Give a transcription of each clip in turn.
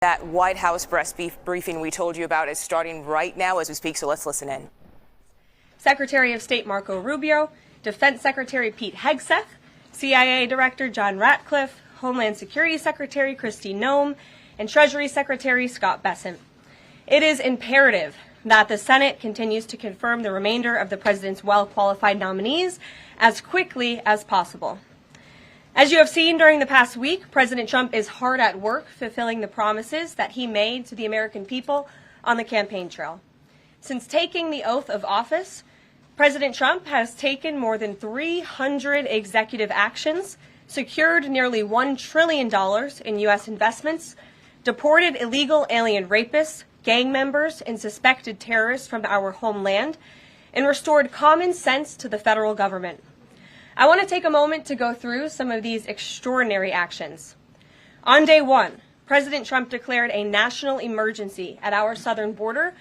That White House press briefing we told you about is starting right now as we speak, so let's listen in. Secretary of State Marco Rubio, Defense Secretary Pete Hegseth, CIA Director John Ratcliffe, Homeland Security Secretary Kristi Noem, and Treasury Secretary Scott Bessent. It is imperative that the Senate continues to confirm the remainder of the president's well-qualified nominees as quickly as possible. As you have seen during the past week, President Trump is hard at work fulfilling the promises that he made to the American people on the campaign trail. Since taking the oath of office, President Trump has taken more than 300 executive actions, secured nearly $1 trillion in U.S. investments, deported illegal alien rapists, gang members, and suspected terrorists from our homeland, and restored common sense to the federal government. I want to take a moment to go through some of these extraordinary actions. On day one, President Trump declared a national emergency at our southern border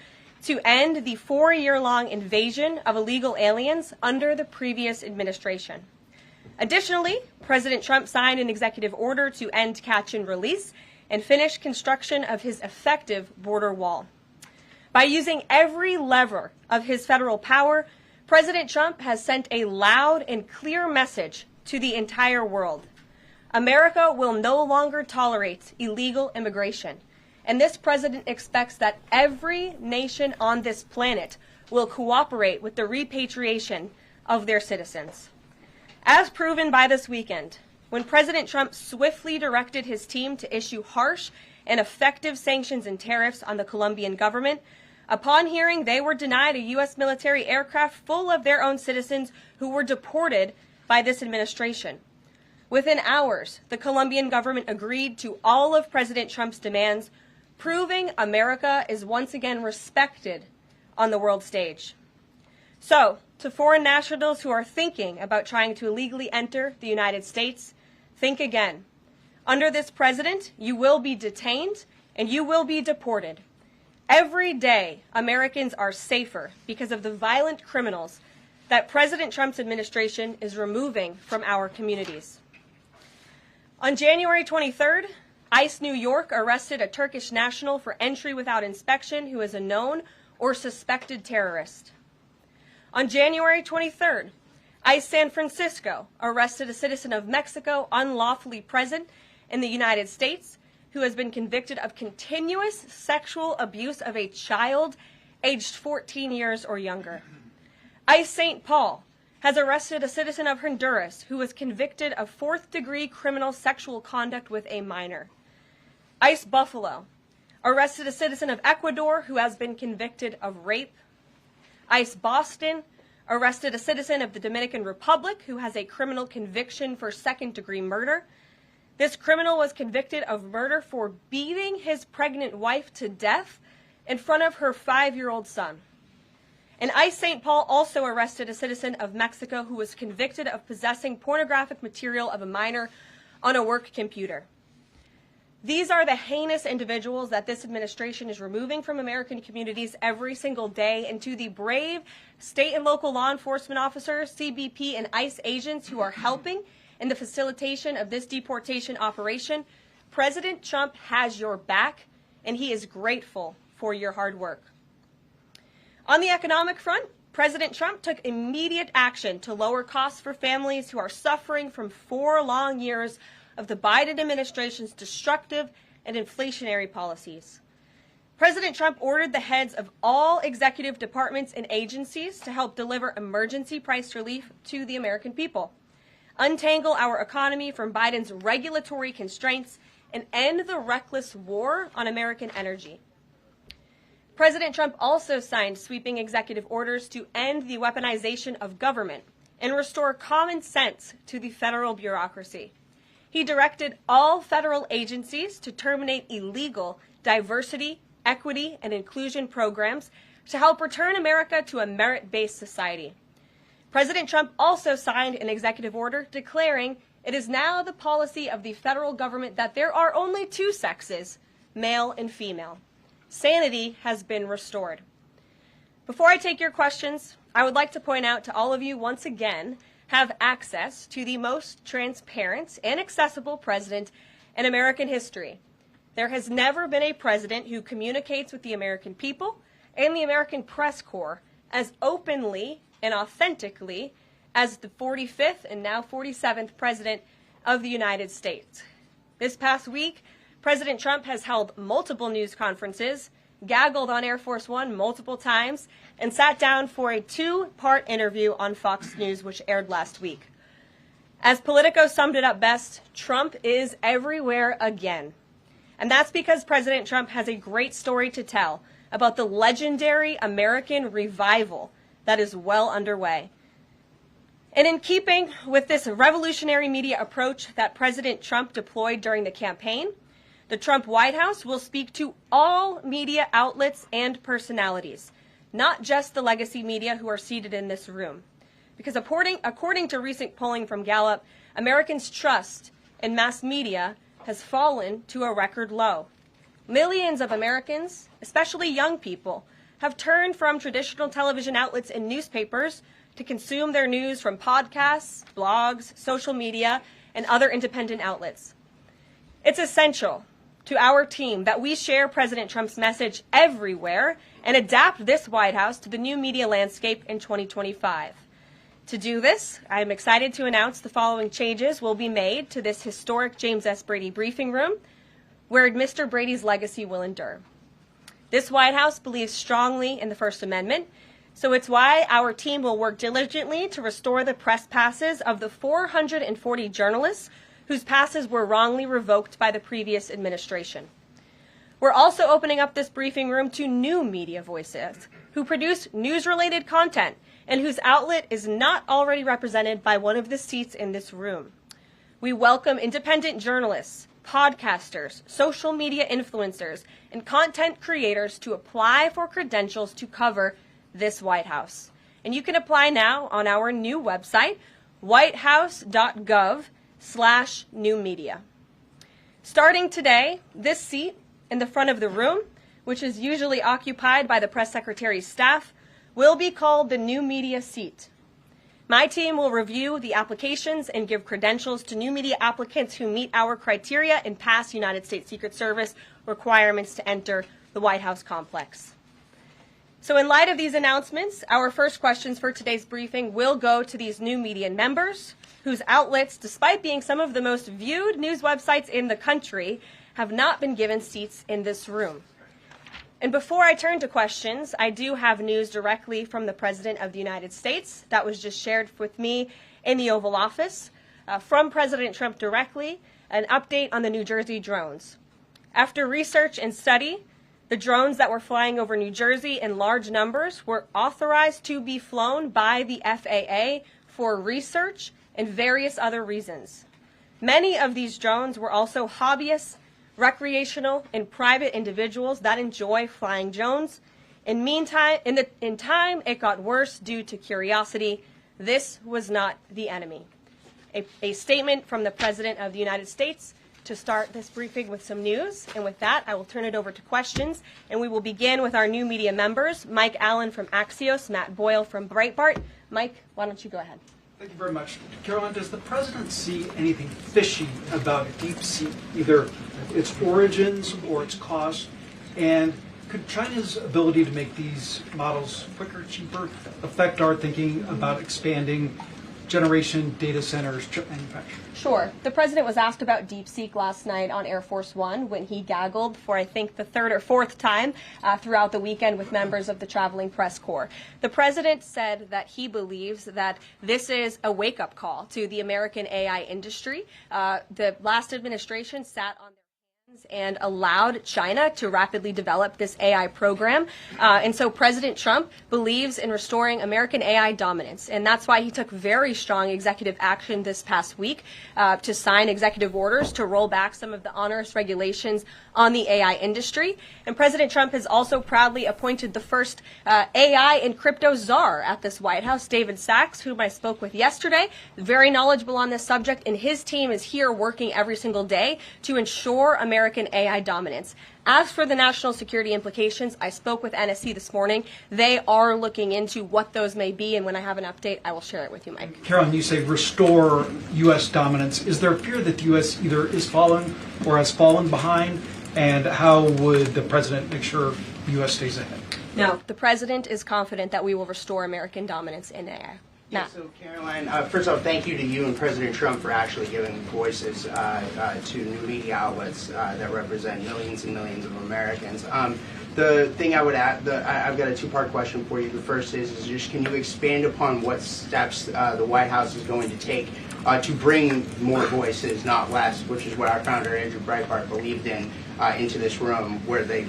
to end the 4-year-long invasion of illegal aliens under the previous administration. Additionally, President Trump signed an executive order to end catch and release and finish construction of his effective border wall. By using every lever of his federal power, President Trump has sent a loud and clear message to the entire world. America will no longer tolerate illegal immigration, and this president expects that every nation on this planet will cooperate with the repatriation of their citizens. As proven by this weekend, when President Trump swiftly directed his team to issue harsh and effective sanctions and tariffs on the Colombian government, upon hearing they were denied a U.S. military aircraft full of their own citizens who were deported by this administration. Within hours, the Colombian government agreed to all of President Trump's demands, proving America is once again respected on the world stage. So, to foreign nationals who are thinking about trying to illegally enter the United States, think again. Under this president, you will be detained and you will be deported. Every day, Americans are safer because of the violent criminals that President Trump's administration is removing from our communities. On January 23rd, ICE New York arrested a Turkish national for entry without inspection who is a known or suspected terrorist. On January 23rd, ICE San Francisco arrested a citizen of Mexico unlawfully present in the United States who has been convicted of continuous sexual abuse of a child aged 14 years or younger. ICE St. Paul has arrested a citizen of Honduras who was convicted of fourth-degree criminal sexual conduct with a minor. ICE Buffalo arrested a citizen of Ecuador who has been convicted of rape. ICE Boston arrested a citizen of the Dominican Republic who has a criminal conviction for second-degree murder. This criminal was convicted of murder for beating his pregnant wife to death in front of her 5-year-old son. And ICE St. Paul also arrested a citizen of Mexico who was convicted of possessing pornographic material of a minor on a work computer. These are the heinous individuals that this administration is removing from American communities every single day, and to the brave state and local law enforcement officers, CBP, and ICE agents who are helping in the facilitation of this deportation operation, President Trump has your back, and he is grateful for your hard work. On the economic front, President Trump took immediate action to lower costs for families who are suffering from 4 long years of the Biden administration's destructive and inflationary policies. President Trump ordered the heads of all executive departments and agencies to help deliver emergency price relief to the American people, untangle our economy from Biden's regulatory constraints, and end the reckless war on American energy. President Trump also signed sweeping executive orders to end the weaponization of government and restore common sense to the federal bureaucracy. He directed all federal agencies to terminate illegal diversity, equity, and inclusion programs to help return America to a merit-based society. President Trump also signed an executive order declaring it is now the policy of the federal government that there are only 2 sexes, male and female. Sanity has been restored. Before I take your questions, I would like to point out to all of you once again have access to the most transparent and accessible president in American history. There has never been a president who communicates with the American people and the American press corps as openly and authentically as the 45th and now 47th President of the United States. This past week, President Trump has held multiple news conferences, gaggled on Air Force One multiple times, and sat down for a two-part interview on Fox News, which aired last week. As Politico summed it up best, Trump is everywhere again. And that's because President Trump has a great story to tell about the legendary American revival that is well underway. And in keeping with this revolutionary media approach that President Trump deployed during the campaign, the Trump White House will speak to all media outlets and personalities, not just the legacy media who are seated in this room. Because according to recent polling from Gallup, Americans' trust in mass media has fallen to a record low. Millions of Americans, especially young people, have turned from traditional television outlets and newspapers to consume their news from podcasts, blogs, social media, and other independent outlets. It's essential to our team that we share President Trump's message everywhere and adapt this White House to the new media landscape in 2025. To do this, I am excited to announce the following changes will be made to this historic James S. Brady briefing room, where Mr. Brady's legacy will endure. This White House believes strongly in the First Amendment, so it's why our team will work diligently to restore the press passes of the 440 journalists whose passes were wrongly revoked by the previous administration. We're also opening up this briefing room to new media voices who produce news-related content and whose outlet is not already represented by one of the seats in this room. We welcome independent journalists, podcasters, social media influencers, and content creators to apply for credentials to cover this White House. And you can apply now on our new website, whitehouse.gov/newmedia. Starting today, this seat in the front of the room, which is usually occupied by the press secretary's staff, will be called the new media seat. My team will review the applications and give credentials to new media applicants who meet our criteria and pass United States Secret Service requirements to enter the White House complex. So in light of these announcements, our first questions for today's briefing will go to these new media members whose outlets, despite being some of the most viewed news websites in the country, have not been given seats in this room. And before I turn to questions, I do have news directly from the President of the United States that was just shared with me in the Oval Office. From President Trump directly, an update on the New Jersey drones. After research and study, the drones that were flying over New Jersey in large numbers were authorized to be flown by the FAA for research and various other reasons. Many of these drones were also hobbyists, recreational, and private individuals that enjoy flying drones. In time, it got worse due to curiosity. This was not the enemy. A statement from the President of the United States to start this briefing with some news. And with that, I will turn it over to questions. And we will begin with our new media members, Mike Allen from Axios, Matt Boyle from Breitbart. Mike, why don't you go ahead? Thank you very much. Karoline, does the President see anything fishy about DeepSeek, either its origins or its cost? And could China's ability to make these models quicker, cheaper, affect our thinking about expanding generation data centers, chip manufacturing? Sure. The President was asked about DeepSeek last night on Air Force One when he gaggled for, I think, the third or fourth time throughout the weekend with members of the traveling press corps. The President said that he believes that this is a wake-up call to the American AI industry. The last administration sat on and allowed China to rapidly develop this AI program. And so President Trump believes in restoring American AI dominance. And that's why he took very strong executive action this past week to sign executive orders to roll back some of the onerous regulations on the AI industry. And President Trump has also proudly appointed the first AI and crypto czar at this White House, David Sachs, whom I spoke with yesterday, very knowledgeable on this subject, and his team is here working every single day to ensure American AI dominance. As for the national security implications, I spoke with NSC this morning. They are looking into what those may be, and when I have an update, I will share it with you, Mike. Karoline, you say restore U.S. dominance. Is there a fear that the U.S. either is falling or has fallen behind? And how would the president make sure the U.S. stays ahead? No, the president is confident that we will restore American dominance in AI. Yeah, so Caroline, first of all, thank you to you and President Trump for actually giving voices to new media outlets that represent millions and millions of Americans. The thing I would add, I've got a two-part question for you. The first is just can you expand upon what steps the White House is going to take to bring more voices, not less, which is what our founder Andrew Breitbart believed in, into this room where they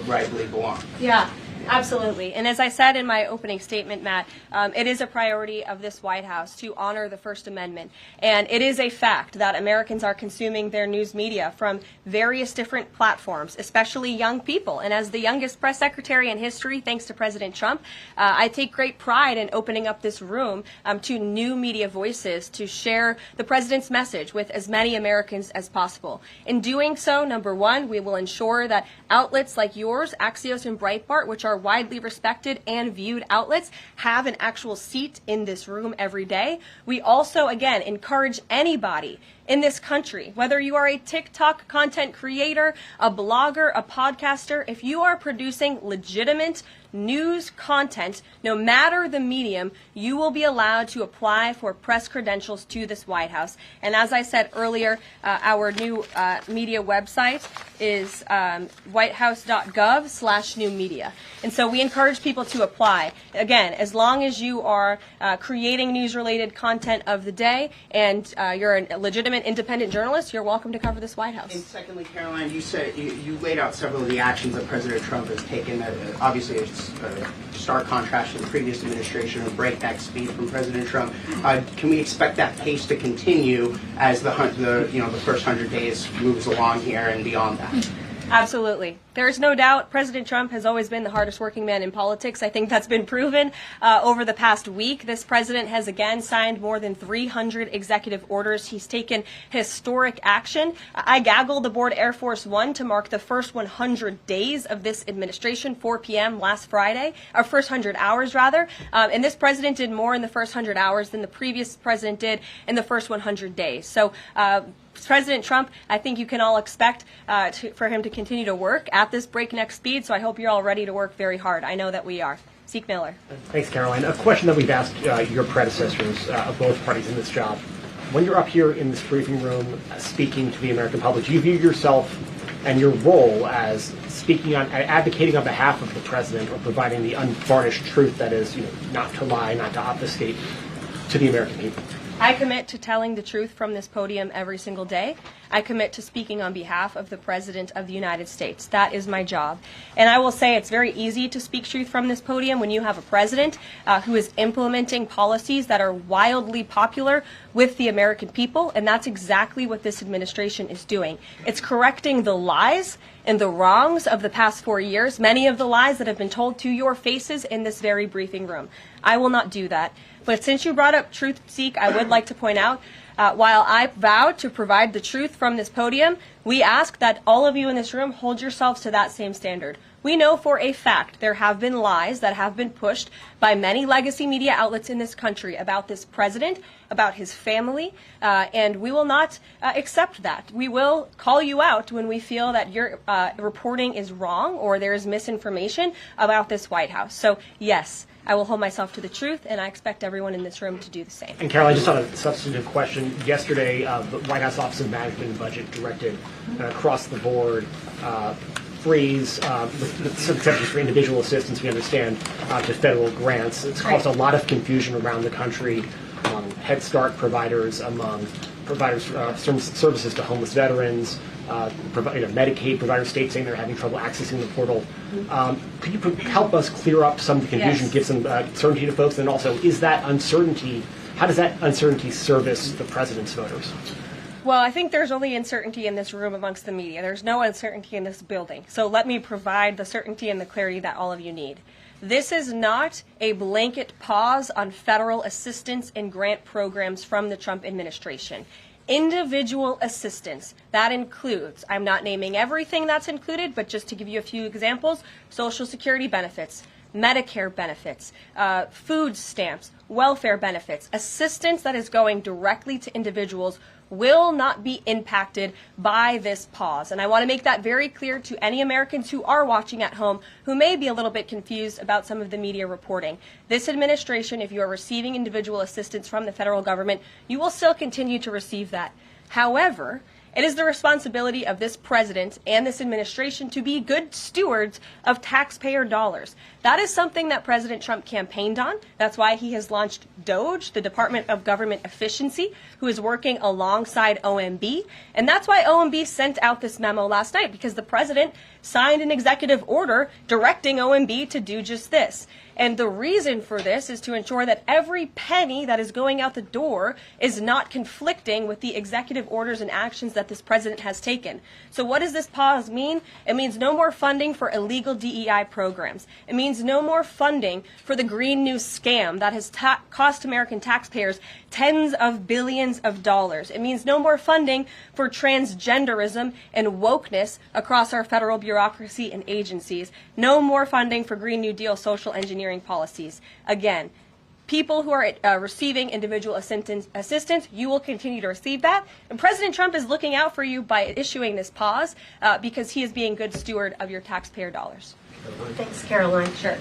rightfully belong? Yeah. Absolutely. And as I said in my opening statement, Matt, it is a priority of this White House to honor the First Amendment. And it is a fact that Americans are consuming their news media from various different platforms, especially young people. And as the youngest press secretary in history, thanks to President Trump, I take great pride in opening up this room to new media voices to share the president's message with as many Americans as possible. In doing so, number one, we will ensure that outlets like yours, Axios and Breitbart, which are widely respected and viewed outlets, have an actual seat in this room every day. We also, again, encourage anybody in this country, whether you are a TikTok content creator, a blogger, a podcaster, if you are producing legitimate news content, no matter the medium, you will be allowed to apply for press credentials to this White House. And as I said earlier, our new media website is whitehouse.gov/new media. And so we encourage people to apply. Again, as long as you are creating news-related content of the day and you're a legitimate independent journalist, you're welcome to cover this White House. And secondly, Caroline, you said you laid out several of the actions that President Trump has taken. Obviously, it's a stark contrast to the previous administration of breakneck speed from President Trump. Can we expect that pace to continue as the first 100 days moves along here and beyond that? Absolutely. There's no doubt President Trump has always been the hardest working man in politics. I think that's been proven over the past week. This president has again signed more than 300 executive orders. He's taken historic action. I gaggled aboard Air Force One to mark the first 100 days of this administration, 4 p.m. last Friday, or first 100 hours rather. And this president did more in the first 100 hours than the previous president did in the first 100 days. So President Trump, I think you can all expect for him to continue to work at this breakneck speed, so I hope you're all ready to work very hard. I know that we are. Zeke Miller. Thanks, Caroline. A question that we've asked your predecessors of both parties in this job. When you're up here in this briefing room speaking to the American public, do you view yourself and your role as advocating on behalf of the president or providing the unvarnished truth that is, not to lie, not to obfuscate to the American people? I commit to telling the truth from this podium every single day. I commit to speaking on behalf of the President of the United States. That is my job. And I will say it's very easy to speak truth from this podium when you have a president who is implementing policies that are wildly popular with the American people, and that's exactly what this administration is doing. It's correcting the lies and the wrongs of the past 4 years, many of the lies that have been told to your faces in this very briefing room. I will not do that. But since you brought up truth, Zeke, I would like to point out, while I vowed to provide the truth from this podium, we ask that all of you in this room hold yourselves to that same standard. We know for a fact there have been lies that have been pushed by many legacy media outlets in this country about this president, about his family, and we will not accept that. We will call you out when we feel that your reporting is wrong or there is misinformation about this White House. So, yes, I will hold myself to the truth, and I expect everyone in this room to do the same. And Caroline, just on a substantive question, yesterday the White House Office of Management and Budget directed across the board freeze, with some exceptions for individual assistance, we understand, to federal grants. It's caused a lot of confusion around the country among Head Start providers, among providers services to homeless veterans, Medicaid providers, states saying they're having trouble accessing the portal. Could you help us clear up some of the confusion, give some certainty to folks, and also is that uncertainty, how does that uncertainty service the president's voters? Well, I think there's only uncertainty in this room amongst the media. There's no uncertainty in this building. So let me provide the certainty and the clarity that all of you need. This is not a blanket pause on federal assistance and grant programs from the Trump administration. Individual assistance, that includes, I'm not naming everything that's included, but just to give you a few examples, Social Security benefits, Medicare benefits, food stamps, welfare benefits, assistance that is going directly to individuals will not be impacted by this pause. And I want to make that very clear to any Americans who are watching at home who may be a little bit confused about some of the media reporting. This administration, if you are receiving individual assistance from the federal government, you will still continue to receive that. However, it is the responsibility of this president and this administration to be good stewards of taxpayer dollars. That is something that President Trump campaigned on. That's why he has launched DOGE, the Department of Government Efficiency, who is working alongside OMB. And that's why OMB sent out this memo last night, because the president signed an executive order directing OMB to do just this. And the reason for this is to ensure that every penny that is going out the door is not conflicting with the executive orders and actions that this president has taken. So what does this pause mean? It means no more funding for illegal DEI programs. It means no more funding for the Green New scam that has cost American taxpayers tens of billions of dollars. It means no more funding for transgenderism and wokeness across our federal bureaucracy and agencies. No more funding for Green New Deal social engineering policies. Again, people who are receiving individual assistance, you will continue to receive that. And President Trump is looking out for you by issuing this pause because he is being good steward of your taxpayer dollars. Thanks, Caroline. Sure.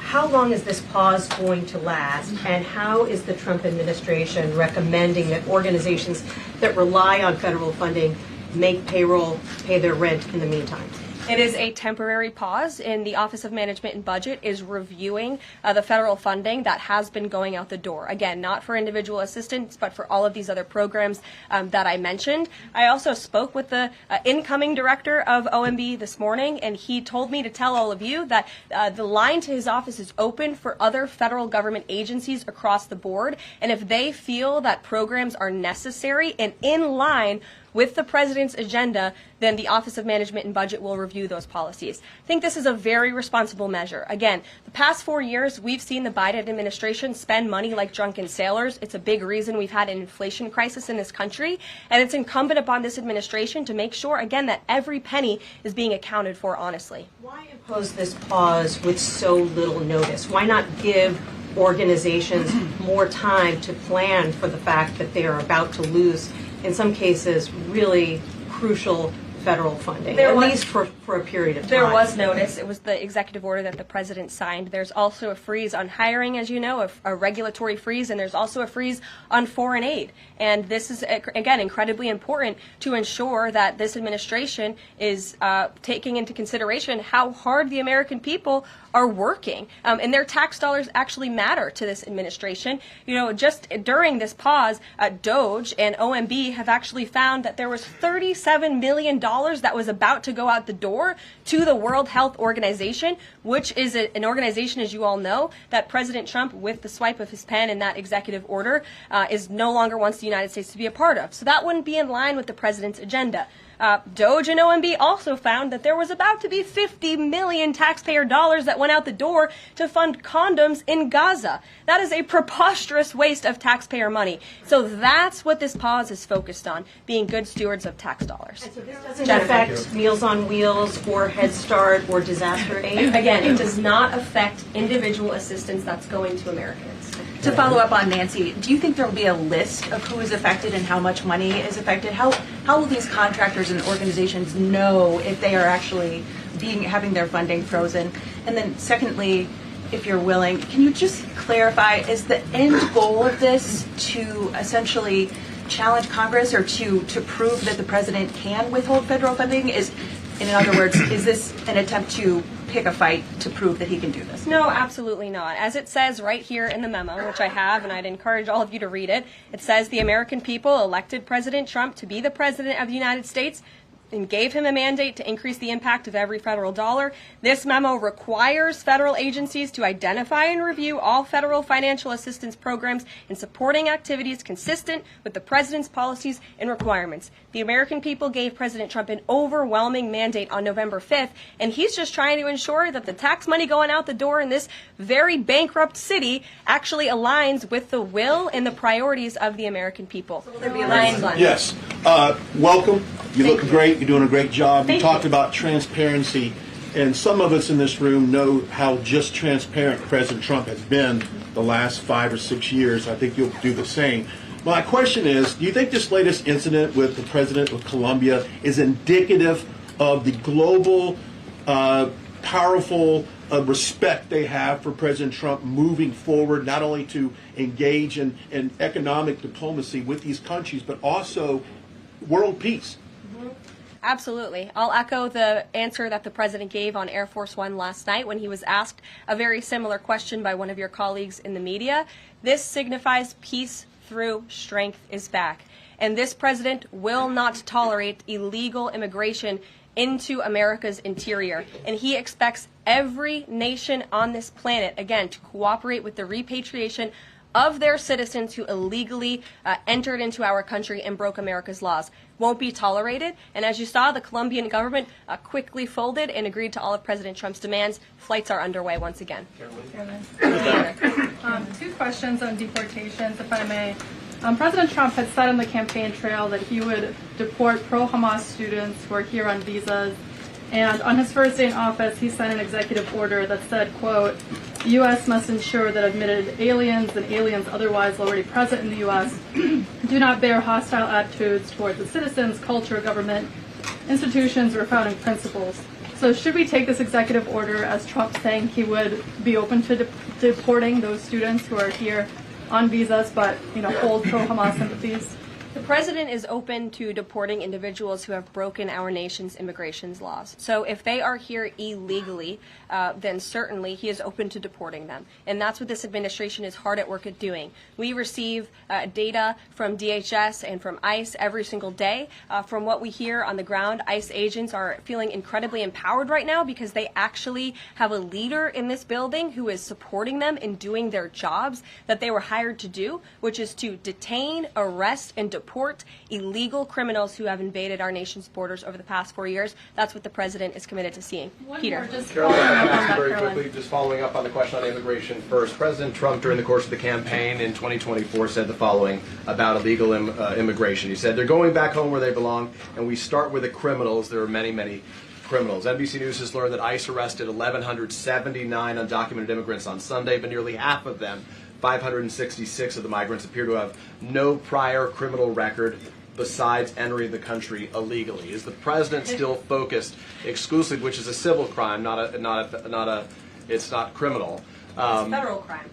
How long is this pause going to last, and how is the Trump administration recommending that organizations that rely on federal funding make payroll, pay their rent in the meantime? It is a temporary pause, and the Office of Management and Budget is reviewing the federal funding that has been going out the door. Again, not for individual assistance, but for all of these other programs that I mentioned. I also spoke with the incoming director of OMB this morning, and he told me to tell all of you that the line to his office is open for other federal government agencies across the board, and if they feel that programs are necessary and in line with the president's agenda, then the Office of Management and Budget will review those policies. I think this is a very responsible measure. Again, the past 4 years, we've seen the Biden administration spend money like drunken sailors. It's a big reason we've had an inflation crisis in this country, and it's incumbent upon this administration to make sure, again, that every penny is being accounted for honestly. Why impose this pause with so little notice? Why not give organizations more time to plan for the fact that they are about to lose, in some cases, really crucial federal funding, at least for a period of time? There was notice. It was the executive order that the president signed. There's also a freeze on hiring, as you know, a regulatory freeze, and there's also a freeze on foreign aid. And this is, again, incredibly important to ensure that this administration is taking into consideration how hard the American people are working. And their tax dollars actually matter to this administration. You know, just during this pause, DOGE and OMB have actually found that there was $37 million that was about to go out the door to the World Health Organization, which is an organization, as you all know, that President Trump, with the swipe of his pen in that executive order, is no longer wants the United States to be a part of. So that wouldn't be in line with the president's agenda. DOGE and OMB also found that there was about to be 50 million taxpayer dollars that went out the door to fund condoms in Gaza. That is a preposterous waste of taxpayer money. So that's what this pause is focused on, being good stewards of tax dollars. So this doesn't affect Meals on Wheels or Head Start or disaster aid? Again, it does not affect individual assistance that's going to Americans. To follow up on Nancy, do you think there will be a list of who is affected and how much money is affected? How will these contractors and organizations know if they are actually having their funding frozen? And then secondly, if you're willing, can you just clarify, is the end goal of this to essentially challenge Congress or to prove that the president can withhold federal funding? In other words, is this an attempt to pick a fight to prove that he can do this? No, absolutely not. As it says right here in the memo, which I have, and I'd encourage all of you to read it, it says the American people elected President Trump to be the president of the United States and gave him a mandate to increase the impact of every federal dollar. This memo requires federal agencies to identify and review all federal financial assistance programs and supporting activities consistent with the president's policies and requirements. The American people gave President Trump an overwhelming mandate on November 5th, and he's just trying to ensure that the tax money going out the door in this very bankrupt city actually aligns with the will and the priorities of the American people. So will there be a line? Yes. Welcome. You look great. You're doing a great job. You talked about transparency, and some of us in this room know how just transparent President Trump has been the last 5 or 6 years. I think you'll do the same. My question is, do you think this latest incident with the president of Colombia is indicative of the global, powerful respect they have for President Trump moving forward, not only to engage in economic diplomacy with these countries, but also world peace? Absolutely. I'll echo the answer that the president gave on Air Force One last night when he was asked a very similar question by one of your colleagues in the media. This signifies peace through strength is back. And this president will not tolerate illegal immigration into America's interior. And he expects every nation on this planet, again, to cooperate with the repatriation of their citizens who illegally entered into our country and broke America's laws. Won't be tolerated. And as you saw, the Colombian government quickly folded and agreed to all of President Trump's demands. Flights are underway once again. Two questions on deportations, if I may. President Trump had said on the campaign trail that he would deport pro-Hamas students who are here on visas. And on his first day in office, he signed an executive order that said, quote, the U.S. must ensure that admitted aliens and aliens otherwise already present in the U.S. do not bear hostile attitudes towards the citizens, culture, government, institutions, or founding principles. So should we take this executive order as Trump saying he would be open to deporting those students who are here on visas but, hold pro-Hamas sympathies? The president is open to deporting individuals who have broken our nation's immigration laws. So if they are here illegally, then certainly he is open to deporting them. And that's what this administration is hard at work at doing. We receive data from DHS and from ICE every single day. From what we hear on the ground, ICE agents are feeling incredibly empowered right now because they actually have a leader in this building who is supporting them in doing their jobs that they were hired to do, which is to detain, arrest, and deport illegal criminals who have invaded our nation's borders over the past 4 years. That's what the president is committed to seeing. Peter. Just following up on the question on immigration first. President Trump, during the course of the campaign in 2024, said the following about illegal immigration. He said, they're going back home where they belong, and we start with the criminals. There are many, many criminals. NBC News has learned that ICE arrested 1,179 undocumented immigrants on Sunday, but nearly half of them, 566 of the migrants, appear to have no prior criminal record besides entering the country illegally. Is the president still focused exclusively, which is a civil crime, it's not criminal? It's a federal crime.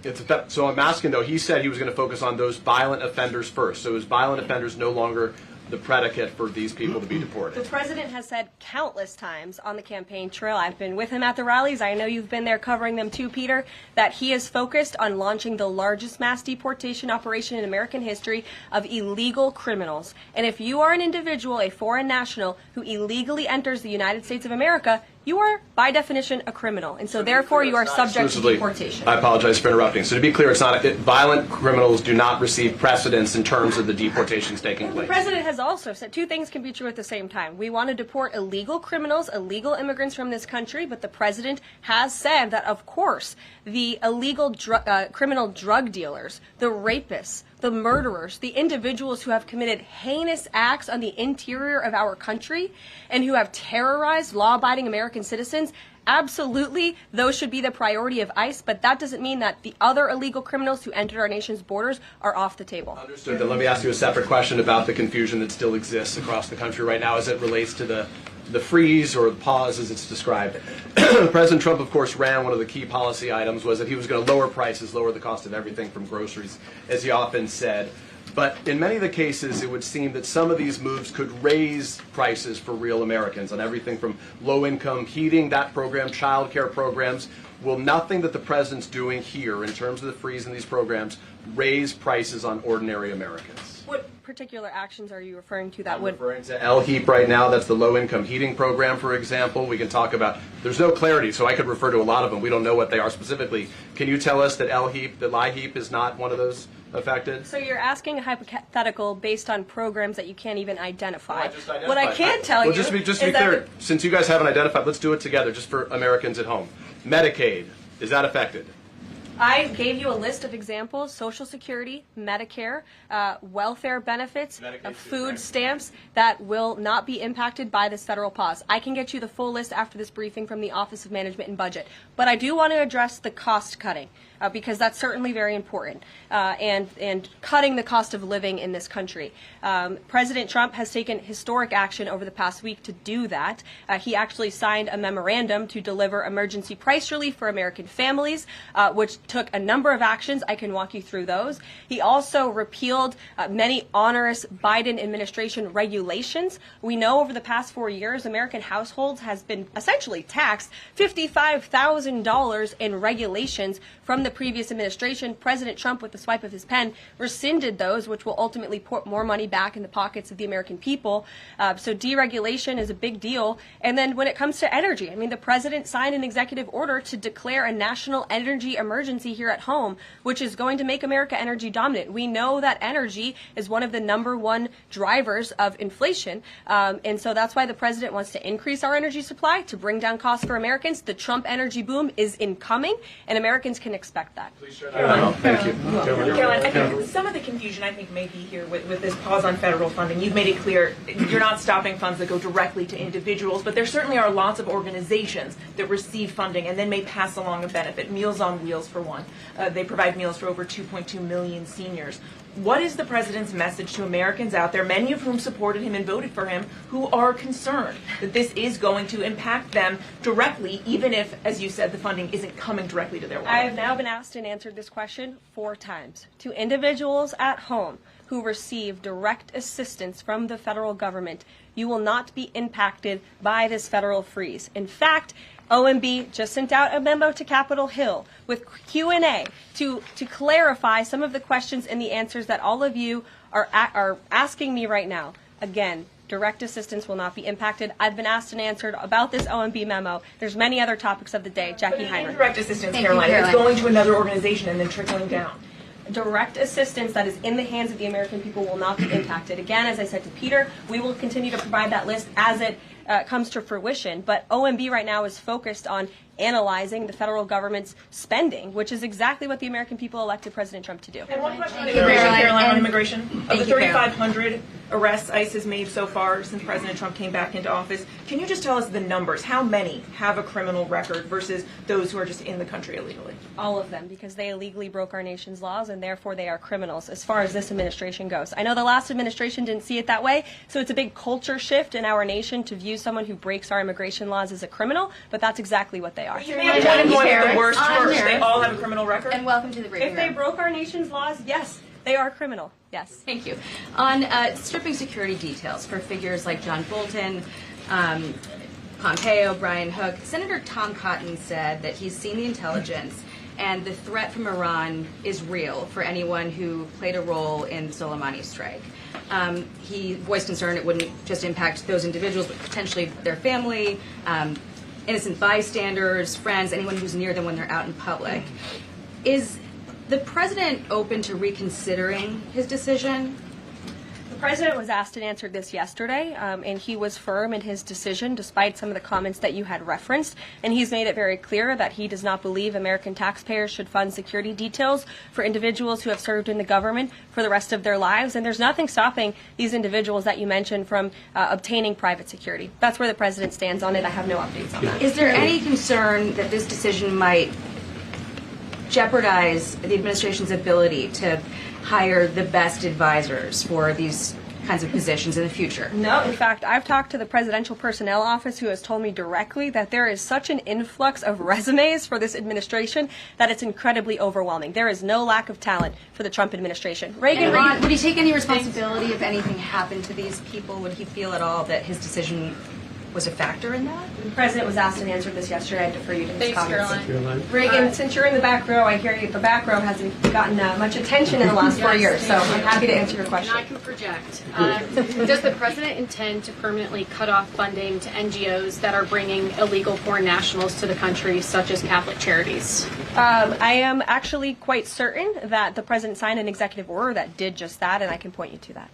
So I'm asking, though, he said he was going to focus on those violent offenders first. So is violent offenders no longer the predicate for these people to be deported? The president has said countless times on the campaign trail, I've been with him at the rallies, I know you've been there covering them too, Peter, that he is focused on launching the largest mass deportation operation in American history of illegal criminals. And if you are an individual, a foreign national, who illegally enters the United States of America, you are, by definition, a criminal. And so therefore, you are subject to deportation. I apologize for interrupting. So to be clear, it's not violent criminals do not receive precedence in terms of the deportations taking place. The president has also said two things can be true at the same time. We want to deport illegal criminals, illegal immigrants from this country, but the president has said that, of course, the illegal criminal drug dealers, the rapists, the murderers, the individuals who have committed heinous acts on the interior of our country and who have terrorized law-abiding American citizens, absolutely, those should be the priority of ICE, but that doesn't mean that the other illegal criminals who entered our nation's borders are off the table. Understood. Then let me ask you a separate question about the confusion that still exists across the country right now as it relates to the freeze or the pause as it's described. President Trump, of course, ran one of the key policy items was that he was going to lower prices, lower the cost of everything from groceries, as he often said. But in many of the cases, it would seem that some of these moves could raise prices for real Americans on everything from low-income heating, that program, child care programs. Will nothing that the president's doing here in terms of the freeze in these programs raise prices on ordinary Americans? What particular actions are you referring to that I'm would... referring to LHEAP right now. That's the low-income heating program, for example. We can talk about... There's no clarity, so I could refer to a lot of them. We don't know what they are specifically. Can you tell us that LHEAP is not one of those affected? So you're asking a hypothetical based on programs that you can't even identify. No, I just identified. What I can tell you just to be is clear, since you guys haven't identified, let's do it together just for Americans at home. Medicaid, is that affected? I gave you a list of examples: Social Security, Medicare, welfare benefits, food stamps that will not be impacted by this federal pause. I can get you the full list after this briefing from the Office of Management and Budget. But I do want to address the cost cutting because that's certainly very important, and cutting the cost of living in this country. President Trump has taken historic action over the past week to do that. He actually signed a memorandum to deliver emergency price relief for American families, which took a number of actions. I can walk you through those. He also repealed many onerous Biden administration regulations. We know over the past 4 years, American households has been essentially taxed $55,000 in regulations from the previous administration. President Trump, with the swipe of his pen, rescinded those, which will ultimately put more money back in the pockets of the American people. So deregulation is a big deal. And then when it comes to energy, I mean, the president signed an executive order to declare a national energy emergency here at home, which is going to make America energy dominant. We know that energy is one of the #1 drivers of inflation. And so that's why the president wants to increase our energy supply to bring down costs for Americans. The Trump energy boom is incoming, and Americans can expect that. Thank you. Caroline, I think some of the confusion may be here with this pause on federal funding. You've made it clear you're not stopping funds that go directly to individuals, but there certainly are lots of organizations that receive funding and then may pass along a benefit. Meals on Wheels, for one. They provide meals for over 2.2 million seniors. What is the president's message to Americans out there, many of whom supported him and voted for him, who are concerned that this is going to impact them directly, even if, as you said, the funding isn't coming directly to their wallet? I have now been asked and answered this question 4 times. To individuals at home who receive direct assistance from the federal government, you will not be impacted by this federal freeze. In fact, OMB just sent out a memo to Capitol Hill with Q&A to clarify some of the questions and the answers that all of you are asking me right now. Again, direct assistance will not be impacted. I've been asked and answered about this OMB memo. There's many other topics of the day. Jackie Heinrich. Direct assistance, Caroline, it's going to another organization and then trickling down. Direct assistance that is in the hands of the American people will not be impacted. Again, as I said to Peter, we will continue to provide that list as it comes to fruition. But OMB right now is focused on analyzing the federal government's spending, which is exactly what the American people elected President Trump to do. And one question on immigration, Caroline, on immigration. Of the 3,500 arrests ICE has made so far since President Trump came back into office, can you just tell us the numbers? How many have a criminal record versus those who are just in the country illegally? All of them, because they illegally broke our nation's laws, and therefore they are criminals as far as this administration goes. I know the last administration didn't see it that way, so it's a big culture shift in our nation to view someone who breaks our immigration laws as a criminal, but that's exactly what they are. You may have one going with the worst first. They all have a criminal record? And welcome to the briefing If they broke our nation's laws, yes, they are criminal. Yes. Thank you. On stripping security details for figures like John Bolton, Pompeo, Brian Hook, Senator Tom Cotton said that he's seen the intelligence and the threat from Iran is real for anyone who played a role in the Soleimani strike. He voiced concern it wouldn't just impact those individuals, but potentially their family, innocent bystanders, friends, anyone who's near them when they're out in public. Is the president open to reconsidering his decision? The president was asked and answered this yesterday, and he was firm in his decision despite some of the comments that you had referenced. And he's made it very clear that he does not believe American taxpayers should fund security details for individuals who have served in the government for the rest of their lives. And there's nothing stopping these individuals that you mentioned from obtaining private security. That's where the president stands on it. I have no updates on that. Is there any concern that this decision might jeopardize the administration's ability to hire the best advisors for these kinds of positions in the future? No, in fact, I've talked to the Presidential Personnel Office, who has told me directly that there is such an influx of resumes for this administration that it's incredibly overwhelming. There is no lack of talent for the Trump administration. Reagan, would he take any responsibility if anything happened to these people? Would he feel at all that his decision was a factor in that? The president was asked and answered this yesterday. I defer you to his comments. Caroline. Reagan, since you're in the back row, I hear you, the back row hasn't gotten much attention in the last 4 years, so I'm happy to answer your question. And I can project. Does the president intend to permanently cut off funding to NGOs that are bringing illegal foreign nationals to the country, such as Catholic charities? I am actually quite certain that the president signed an executive order that did just that, and I can point you to that.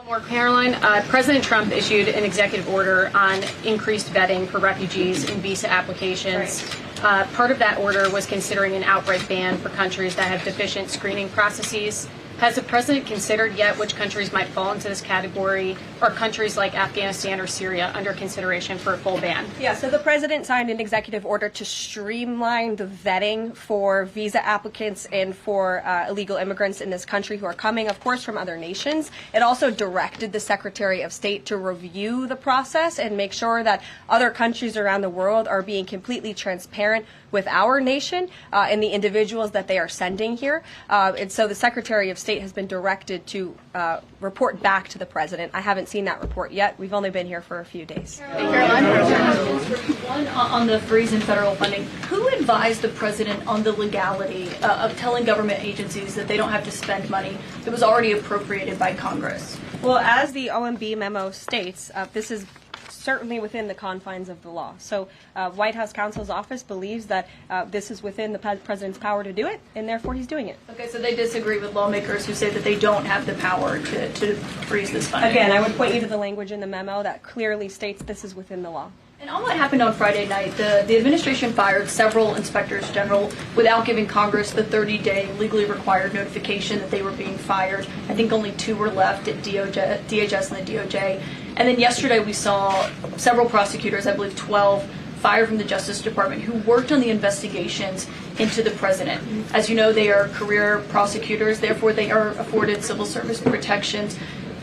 More, Caroline. President Trump issued an executive order on increased vetting for refugees in visa applications. Part of that order was considering an outright ban for countries that have deficient screening processes. Has the president considered yet which countries might fall into this category? Are countries like Afghanistan or Syria under consideration for a full ban? Yeah, so the president signed an executive order to streamline the vetting for visa applicants and for illegal immigrants in this country who are coming, of course, from other nations. It also directed the Secretary of State to review the process and make sure that other countries around the world are being completely transparent with our nation and the individuals that they are sending here. And so the Secretary of State has been directed to report back to the president. I haven't seen that report yet. We've only been here for a few days. One, on the freeze in federal funding, who advised the president on the legality of telling government agencies that they don't have to spend money that was already appropriated by Congress? Well, as the OMB memo states, this is certainly within the confines of the law. So White House counsel's office believes that this is within the president's power to do it, and therefore he's doing it. Okay, so they disagree with lawmakers who say that they don't have the power to freeze this funding. Again, I would point you to the language in the memo that clearly states this is within the law. And on what happened on Friday night, the administration fired several inspectors general without giving Congress the 30-day legally required notification that they were being fired. I think only 2 were left at DHS and the DOJ. And then yesterday we saw several prosecutors, I believe 12, fired from the Justice Department who worked on the investigations into the president. As you know, they are career prosecutors, therefore they are afforded civil service protections.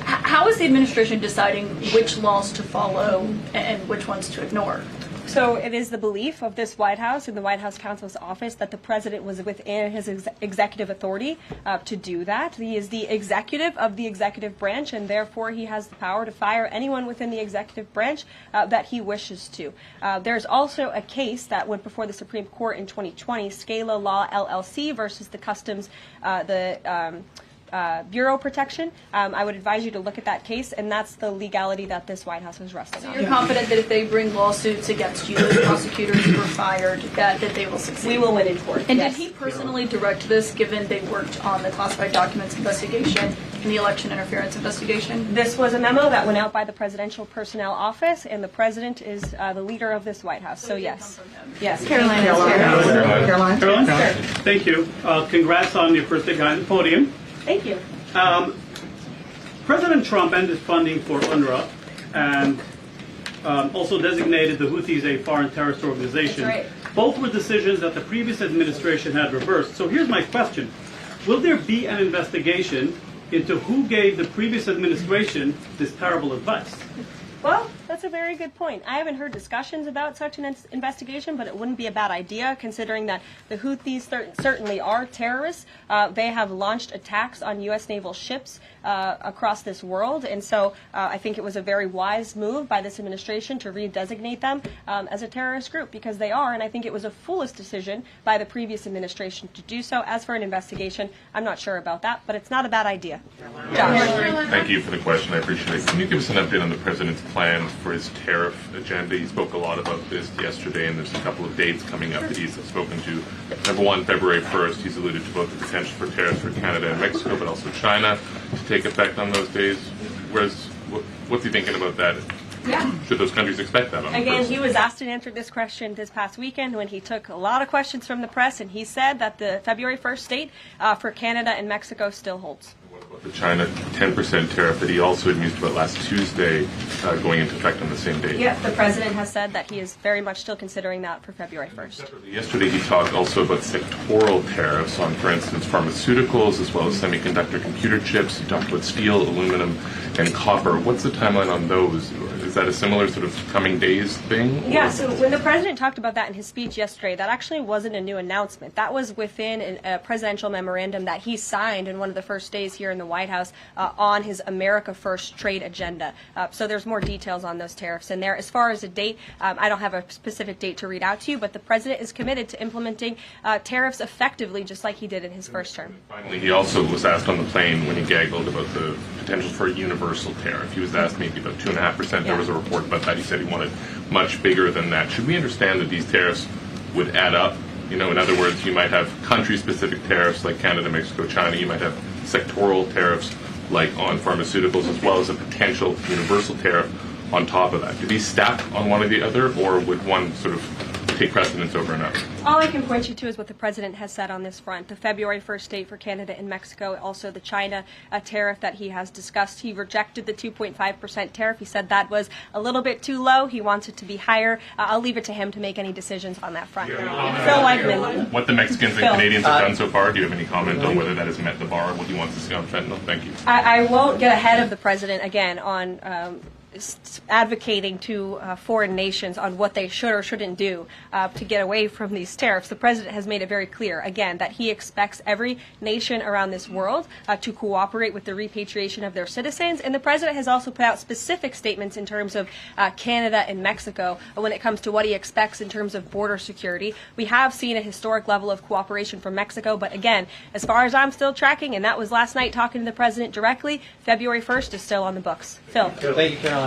How is the administration deciding which laws to follow and which ones to ignore? So it is the belief of this White House and the White House counsel's office that the president was within his executive authority to do that. He is the executive of the executive branch, and therefore he has the power to fire anyone within the executive branch that he wishes to. There's also a case that went before the Supreme Court in 2020, Scala Law LLC versus the Customs, Bureau Protection. I would advise you to look at that case, and that's the legality that this White House is resting on. So you're confident that if they bring lawsuits against you, the prosecutors who were fired, that they will succeed? We will win in court. And yes. Did he personally direct this, given they worked on the classified documents investigation and the election interference investigation? This was a memo that went out by the Presidential Personnel Office, and the president is the leader of this White House. So yes. Yes. Caroline. Caroline? Thank you. Congrats on your first day behind the podium. Thank you. President Trump ended funding for UNRWA and also designated the Houthis a foreign terrorist organization. That's right. Both were decisions that the previous administration had reversed. So here's my question. Will there be an investigation into who gave the previous administration this terrible advice? Well, that's a very good point. I haven't heard discussions about such an investigation, but it wouldn't be a bad idea considering that the Houthis certainly are terrorists. They have launched attacks on U.S. naval ships across this world, and so I think it was a very wise move by this administration to redesignate them as a terrorist group, because they are, and I think it was a foolish decision by the previous administration to do so. As for an investigation, I'm not sure about that, but it's not a bad idea. Josh. Thank you for the question. I appreciate it. Can you give us an update on the president's plans for his tariff agenda? He spoke a lot about this yesterday, and there's a couple of dates coming up that he's spoken to. Number one, February 1st, he's alluded to both the potential for tariffs for Canada and Mexico, but also China to take effect on those days. What's he thinking about that? Yeah. Should those countries expect that on the Again, first? he was asked and answered this question this past weekend when he took a lot of questions from the press, and he said that the February 1st date for Canada and Mexico still holds. The China 10% tariff that he also had mused about last Tuesday going into effect on the same day. Yes, the president has said that he is very much still considering that for February 1st. Yesterday he talked also about sectoral tariffs on, for instance, pharmaceuticals as well as semiconductor computer chips. He talked about steel, aluminum, and copper. What's the timeline on those? Is that a similar sort of coming days thing? Yeah, so when the president talked about that in his speech yesterday, that actually wasn't a new announcement. That was within a presidential memorandum that he signed in one of the first days here in the White House on his America First trade agenda. So there's more details on those tariffs in there. As far as a date, I don't have a specific date to read out to you, but the president is committed to implementing tariffs effectively, just like he did in his first term. Finally, he also was asked on the plane when he gaggled about the potential for a universal tariff. He was asked maybe about 2.5%. There was a report about that. He said he wanted much bigger than that. Should we understand that these tariffs would add up? You know, in other words, you might have country-specific tariffs like Canada, Mexico, China. You might have sectoral tariffs like on pharmaceuticals, as well as a potential universal tariff on top of that? Do these stack on one or the other, or would one sort of take precedence over another? All I can point you to is what the president has said on this front. The February 1st date for Canada and Mexico, also the China tariff that he has discussed. He rejected the 2.5% tariff. He said that was a little bit too low. He wants it to be higher. I'll leave it to him to make any decisions on that front. Phil Eichmann. What the Mexicans and Canadians have done so far, do you have any comment on whether that has met the bar, what he wants to see on fentanyl? Thank you. I won't get ahead of the president again on advocating to foreign nations on what they should or shouldn't do to get away from these tariffs. The president has made it very clear, again, that he expects every nation around this world to cooperate with the repatriation of their citizens. And the president has also put out specific statements in terms of Canada and Mexico when it comes to what he expects in terms of border security. We have seen a historic level of cooperation from Mexico, but again, as far as I'm still tracking, and that was last night talking to the president directly, February 1st is still on the books. Phil. Thank you, Caroline.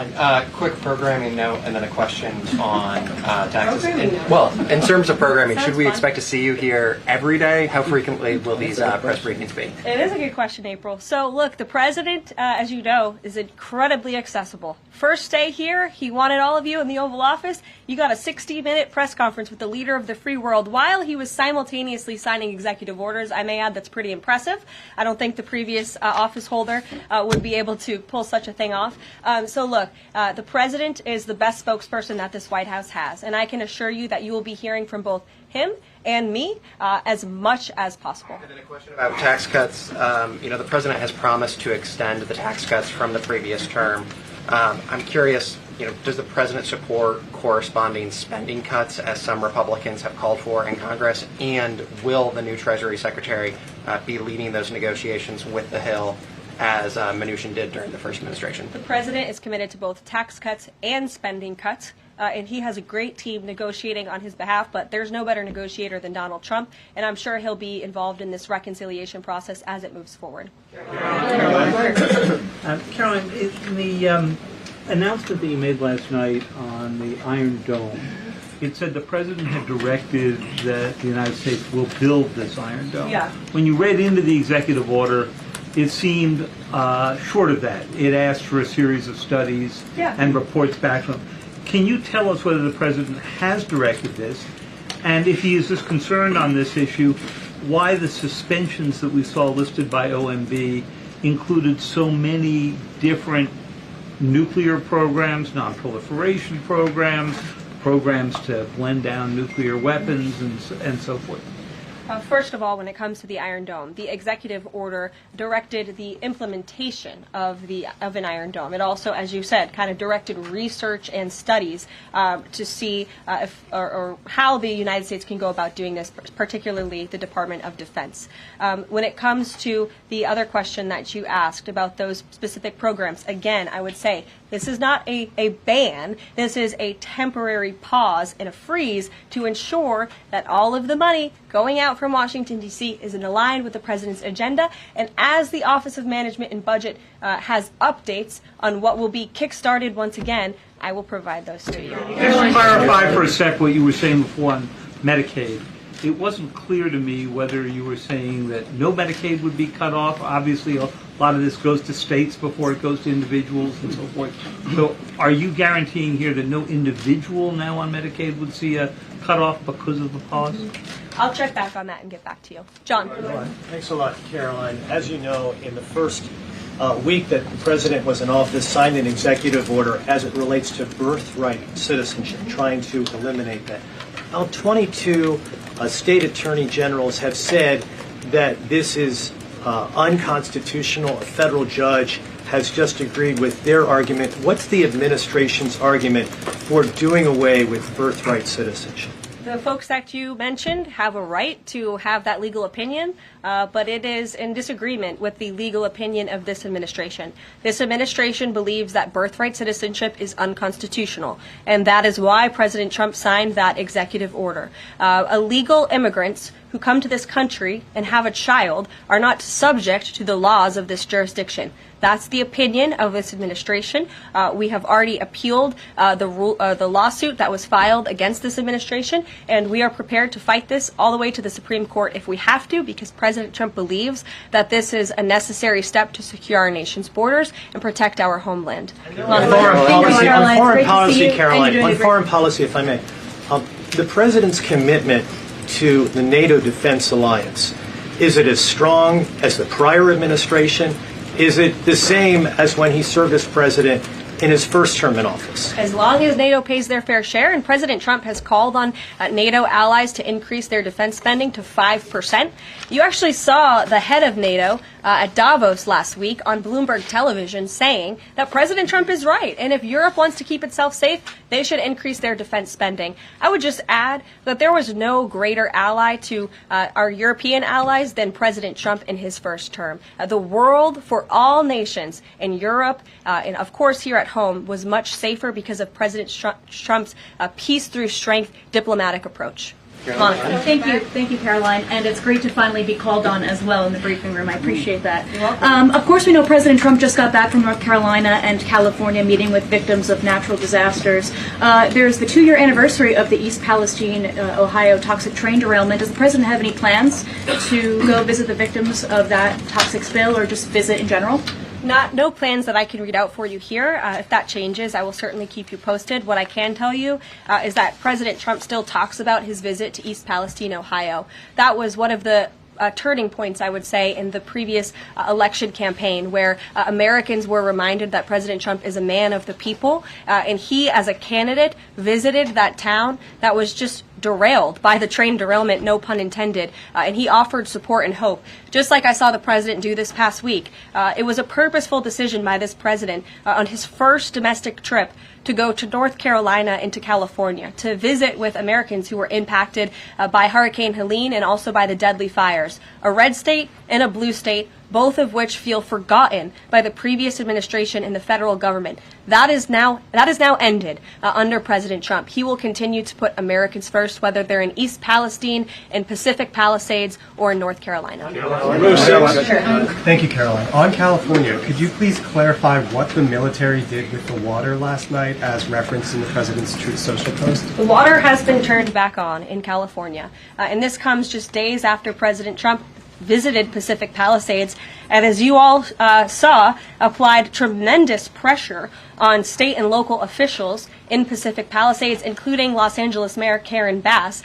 Quick programming note and then a question on taxes. Well, in terms of programming, should we expect to see you here every day? How frequently will these press briefings be? It is a good question, April. So, look, the president, as you know, is incredibly accessible. First day here, he wanted all of you in the Oval Office. You got a 60-minute press conference with the leader of the free world while he was simultaneously signing executive orders. I may add that's pretty impressive. I don't think the previous office holder would be able to pull such a thing off. So, look, the president is the best spokesperson that this White House has, and I can assure you that you will be hearing from both him and me as much as possible. And then a question about tax cuts. The president has promised to extend the tax cuts from the previous term. I'm curious, does the president support corresponding spending cuts, as some Republicans have called for in Congress? And will the new Treasury Secretary be leading those negotiations with the Hill, as Mnuchin did during the first administration? The president is committed to both tax cuts and spending cuts, and he has a great team negotiating on his behalf, but there's no better negotiator than Donald Trump, and I'm sure he'll be involved in this reconciliation process as it moves forward. Caroline, in the announcement that you made last night on the Iron Dome, it said the president had directed that the United States will build this Iron Dome. Yeah. When you read into the executive order, it seemed short of that. It asked for a series of studies and reports back to him. Can you tell us whether the president has directed this? And if he is as concerned on this issue, why the suspensions that we saw listed by OMB included so many different nuclear programs, non-proliferation programs, programs to blend down nuclear weapons, and so forth? First of all, when it comes to the Iron Dome, the executive order directed the implementation of an Iron Dome. It also, as you said, kind of directed research and studies to see if or how the United States can go about doing this, particularly the Department of Defense. When it comes to the other question that you asked about those specific programs, again, I would say this is not a ban. This is a temporary pause and a freeze to ensure that all of the money going out from Washington, D.C. is aligned with the president's agenda. And as the Office of Management and Budget has updates on what will be kickstarted once again, I will provide those to you. Just to clarify for a sec what you were saying before on Medicaid. It wasn't clear to me whether you were saying that no Medicaid would be cut off. Obviously, a lot of this goes to states before it goes to individuals and so forth. So are you guaranteeing here that no individual now on Medicaid would see a cutoff because of the pause? I'll check back on that and get back to you. John. Thanks a lot, Caroline. As you know, in the first week that the president was in office, signed an executive order as it relates to birthright citizenship, trying to eliminate that. Now, 22 state attorney generals have said that this is unconstitutional. A federal judge has just agreed with their argument. What's the administration's argument for doing away with birthright citizenship? The folks that you mentioned have a right to have that legal opinion, but it is in disagreement with the legal opinion of this administration. This administration believes that birthright citizenship is unconstitutional, and that is why President Trump signed that executive order. Illegal immigrants who come to this country and have a child are not subject to the laws of this jurisdiction. That's the opinion of this administration. We have already appealed the lawsuit that was filed against this administration, and we are prepared to fight this all the way to the Supreme Court if we have to, because President Trump believes that this is a necessary step to secure our nation's borders and protect our homeland. On foreign policy, if I may, the President's commitment to the NATO Defense Alliance, is it as strong as the prior administration? Is it the same as when he served as president in his first term in office? As long as NATO pays their fair share, and President Trump has called on NATO allies to increase their defense spending to 5%. You actually saw the head of NATO at Davos last week on Bloomberg television saying that President Trump is right, and if Europe wants to keep itself safe, they should increase their defense spending. I would just add that there was no greater ally to our European allies than President Trump in his first term. The world for all nations in Europe, and of course here at home, was much safer because of President Trump's peace through strength diplomatic approach. Monica. Thank you, Caroline, and it's great to finally be called on as well in the briefing room. I appreciate that. You're welcome. Of course, we know President Trump just got back from North Carolina and California meeting with victims of natural disasters. There's the 2-year anniversary of the East Palestine, Ohio toxic train derailment. Does the President have any plans to go visit the victims of that toxic spill or just visit in general? No plans that I can read out for you here. If that changes, I will certainly keep you posted. What I can tell you is that President Trump still talks about his visit to East Palestine, Ohio. That was one of the turning points, I would say, in the previous election campaign, where Americans were reminded that President Trump is a man of the people, and he, as a candidate, visited that town that was just derailed by the train derailment, no pun intended, and he offered support and hope, just like I saw the president do this past week. It was a purposeful decision by this president on his first domestic trip to go to North Carolina and to California to visit with Americans who were impacted by Hurricane Helene and also by the deadly fires. A red state and a blue state, both of which feel forgotten by the previous administration and the federal government. That is now ended under President Trump. He will continue to put Americans first, whether they're in East Palestine, in Pacific Palisades, or in North Carolina. Thank you, Caroline. On California, could you please clarify what the military did with the water last night as referenced in the President's Truth Social post? The water has been turned back on in California, and this comes just days after President Trump visited Pacific Palisades, and as you all saw, applied tremendous pressure on state and local officials in Pacific Palisades, including Los Angeles Mayor Karen Bass,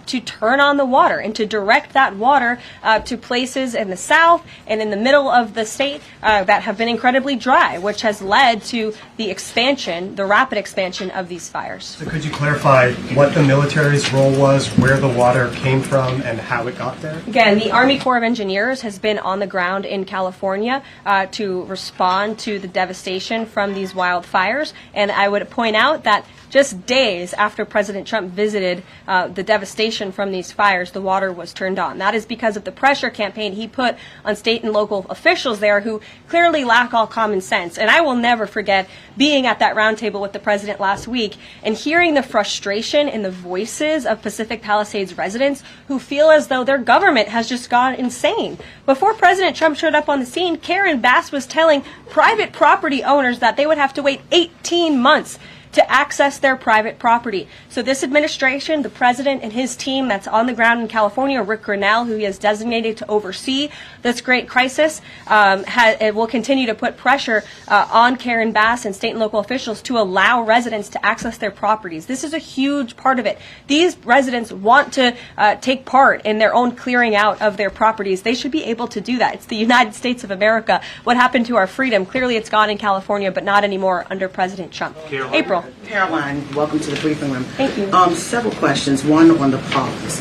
to turn on the water and to direct that water to places in the south and in the middle of the state that have been incredibly dry, which has led to the expansion, the rapid expansion of these fires. So could you clarify what the military's role was, where the water came from, and how it got there? Again, the Army Corps of Engineers has been on the ground in California to respond to the devastation from these wildfires, and I would point out that just days after President Trump visited the devastation from these fires, the water was turned on. That is because of the pressure campaign he put on state and local officials there who clearly lack all common sense. And I will never forget being at that roundtable with the president last week and hearing the frustration in the voices of Pacific Palisades residents who feel as though their government has just gone insane. Before President Trump showed up on the scene, Karen Bass was telling private property owners that they would have to wait 18 months to access their private property. So this administration, the president and his team that's on the ground in California, Rick Grinnell, who he has designated to oversee this great crisis, it will continue to put pressure on Karen Bass and state and local officials to allow residents to access their properties. This is a huge part of it. These residents want to take part in their own clearing out of their properties. They should be able to do that. It's the United States of America. What happened to our freedom? Clearly it's gone in California, but not anymore under President Trump. April. Caroline, welcome to the briefing room. Thank you. Several questions. One on the pause.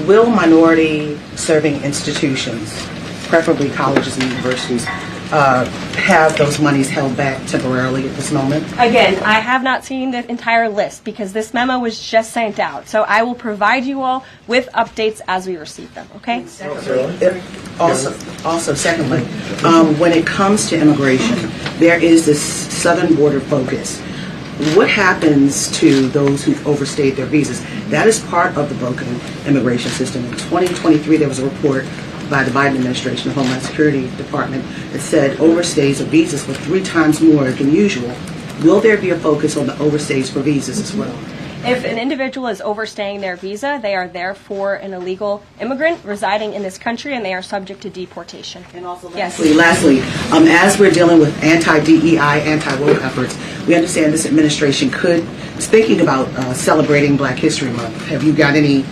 Will minority-serving institutions, preferably colleges and universities, have those monies held back temporarily at this moment? Again, I have not seen the entire list because this memo was just sent out. So I will provide you all with updates as we receive them, okay? Also, secondly, when it comes to immigration, there is this southern border focus. What happens to those who've overstayed their visas? That is part of the broken immigration system. In 2023, there was a report by the Biden administration, the Homeland Security Department, that said overstays of visas were 3 times more than usual. Will there be a focus on the overstays for visas as well? If an individual is overstaying their visa, they are therefore an illegal immigrant residing in this country, and they are subject to deportation. And also, yes. Lastly, as we're dealing with anti-DEI, anti-woke efforts, we understand this administration is thinking about celebrating Black History Month. Have you got any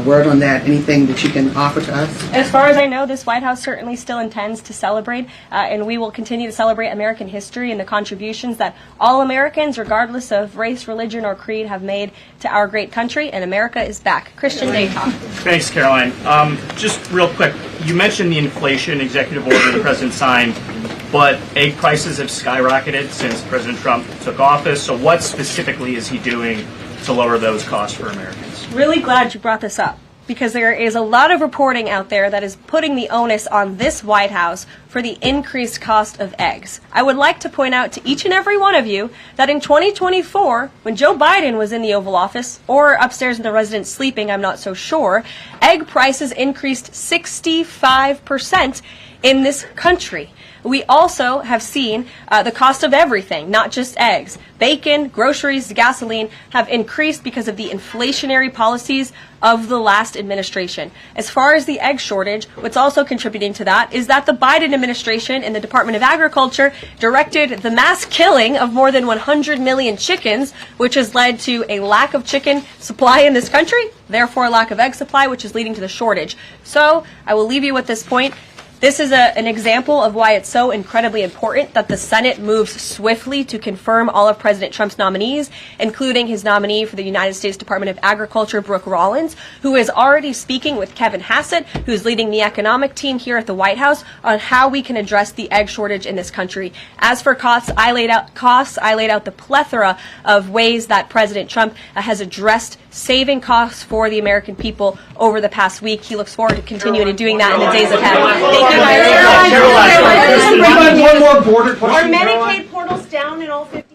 word on that? Anything that you can offer to us? As far as I know, this White House certainly still intends to celebrate, and we will continue to celebrate American history and the contributions that all Americans, regardless of race, religion, or creed, have made to our great country, and America is back. Christian Dayton. Thanks, Caroline. Just real quick, you mentioned the inflation executive order the president signed, but egg prices have skyrocketed since President Trump took office, so what specifically is he doing to lower those costs for Americans? Really glad you brought this up, because there is a lot of reporting out there that is putting the onus on this White House for the increased cost of eggs. I would like to point out to each and every one of you that in 2024, when Joe Biden was in the Oval Office, or upstairs in the residence sleeping, I'm not so sure, egg prices increased 65% in this country. We also have seen the cost of everything, not just eggs. Bacon, groceries, gasoline have increased because of the inflationary policies of the last administration. As far as the egg shortage, what's also contributing to that is that the Biden administration in the Department of Agriculture directed the mass killing of more than 100 million chickens, which has led to a lack of chicken supply in this country, therefore a lack of egg supply, which is leading to the shortage. So I will leave you with this point. This is an example of why it's so incredibly important that the Senate moves swiftly to confirm all of President Trump's nominees, including his nominee for the United States Department of Agriculture, Brooke Rollins, who is already speaking with Kevin Hassett, who's leading the economic team here at the White House, on how we can address the egg shortage in this country. As for costs, I laid out the plethora of ways that President Trump has addressed saving costs for the American people over the past week. He looks forward to continuing to doing that in the days ahead. Thank you, guys. One more border question. Are Medicaid portals down in all 50